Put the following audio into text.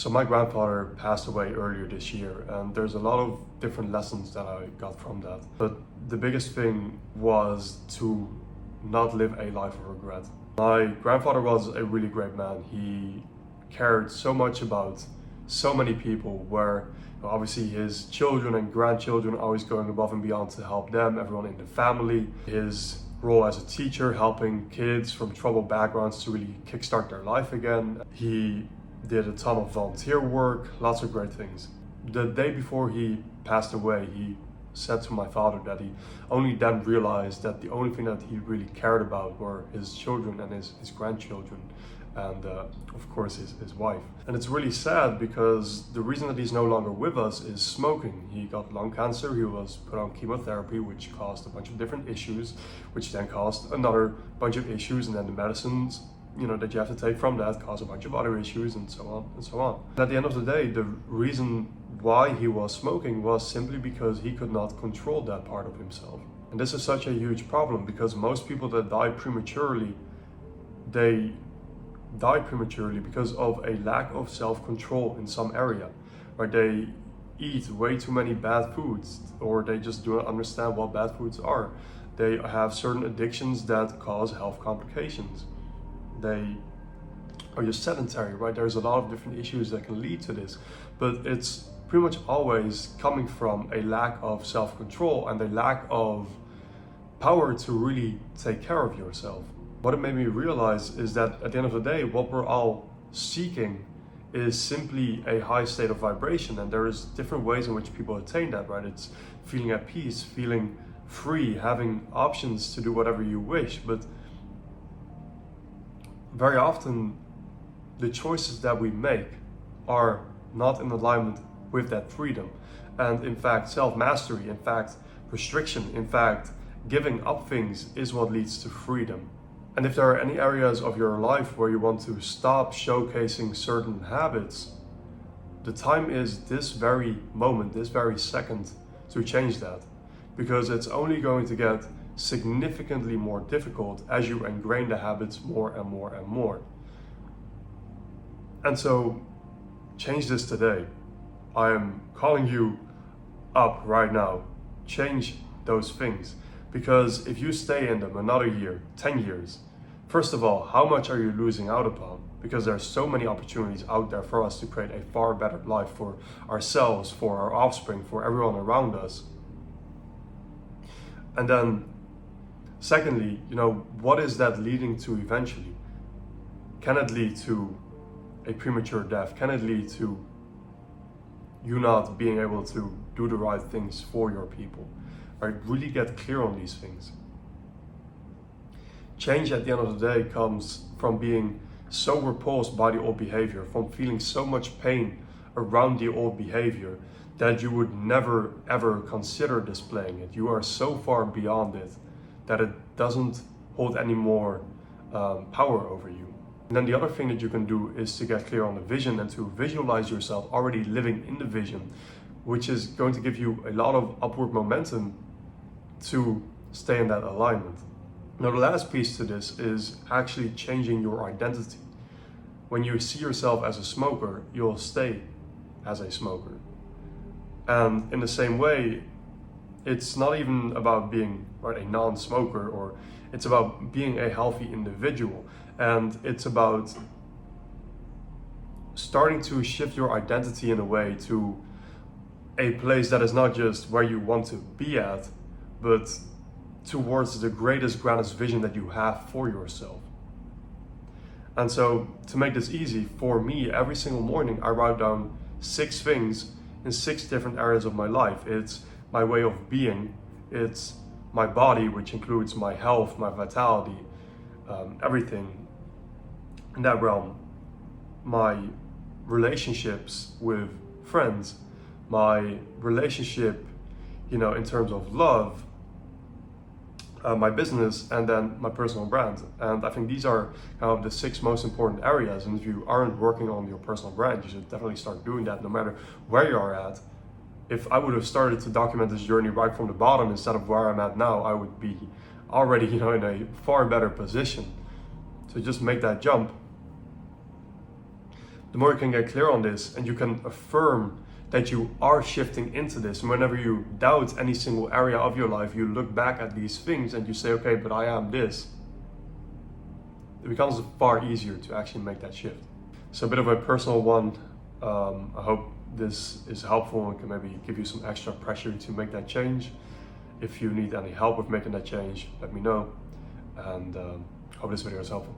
So my grandfather passed away earlier this year, and there's a lot of different lessons that I got from that. But the biggest thing was to not live a life of regret. My grandfather was a really great man. He cared so much about so many people, where obviously his children and grandchildren always going above and beyond to help them, everyone in the family. His role as a teacher, helping kids from troubled backgrounds to really kickstart their life again. He did a ton of volunteer work, lots of great things. The day before he passed away, he said to my father that he only then realized that the only thing that he really cared about were his children and his grandchildren, and of course his wife. And it's really sad because the reason that he's no longer with us is smoking. He got lung cancer, he was put on chemotherapy, which caused a bunch of different issues, which then caused another bunch of issues, and then the medicines that you have to take from that cause a bunch of other issues, and so on and so on. And at the end of the day, the reason why he was smoking was simply because he could not control that part of himself. And this is such a huge problem, because most people that die prematurely, they die prematurely because of a lack of self-control in some area, where they eat way too many bad foods, or they just do not understand what bad foods are. They have certain addictions that cause health complications. They are just sedentary, right? There's a lot of different issues that can lead to this, but it's pretty much always coming from a lack of self-control and a lack of power to really take care of yourself. What it made me realize is that at the end of the day, what we're all seeking is simply a high state of vibration, and there is different ways in which people attain that, right? It's feeling at peace, feeling free, having options to do whatever you wish, but very often the choices that we make are not in alignment with that freedom. And in fact, self-mastery, in fact, restriction, in fact, giving up things is what leads to freedom. And if there are any areas of your life where you want to stop showcasing certain habits, the time is this very moment, this very second, to change that. Because it's only going to get significantly more difficult as you ingrain the habits more and more and more. And so, change this today. I am calling you up right now. Change those things. Because if you stay in them another year, 10 years, first of all, how much are you losing out upon? Because there are so many opportunities out there for us to create a far better life for ourselves, for our offspring, for everyone around us. And then, secondly, what is that leading to eventually? Can it lead to a premature death? Can it lead to you not being able to do the right things for your people? Right? Really get clear on these things. Change at the end of the day comes from being so repulsed by the old behavior, from feeling so much pain around the old behavior that you would never ever consider displaying it. You are so far beyond it that it doesn't hold any more power over you. And then the other thing that you can do is to get clear on the vision and to visualize yourself already living in the vision, which is going to give you a lot of upward momentum to stay in that alignment. Now, the last piece to this is actually changing your identity. When you see yourself as a smoker, you'll stay as a smoker. And in the same way, it's not even about being a non-smoker, or it's about being a healthy individual. And it's about starting to shift your identity in a way to a place that is not just where you want to be at, but towards the greatest, grandest vision that you have for yourself. And so, to make this easy, for me, every single morning I write down 6 things in 6 different areas of my life. It's my way of being, it's my body, which includes my health, my vitality, everything in that realm, my relationships with friends, my relationship, in terms of love, my business, and then my personal brand. And I think these are kind of the 6 most important areas. And if you aren't working on your personal brand, you should definitely start doing that, no matter where you are at. If I would have started to document this journey right from the bottom instead of where I'm at now, I would be already, in a far better position to just make that jump. the more you can get clear on this and you can affirm that you are shifting into this. And whenever you doubt any single area of your life, you look back at these things and you say, okay, but I am this. It becomes far easier to actually make that shift. So a bit of a personal one. I hope this is helpful and can maybe give you some extra pressure to make that change. If you need any help with making that change, let me know. And hope this video is helpful.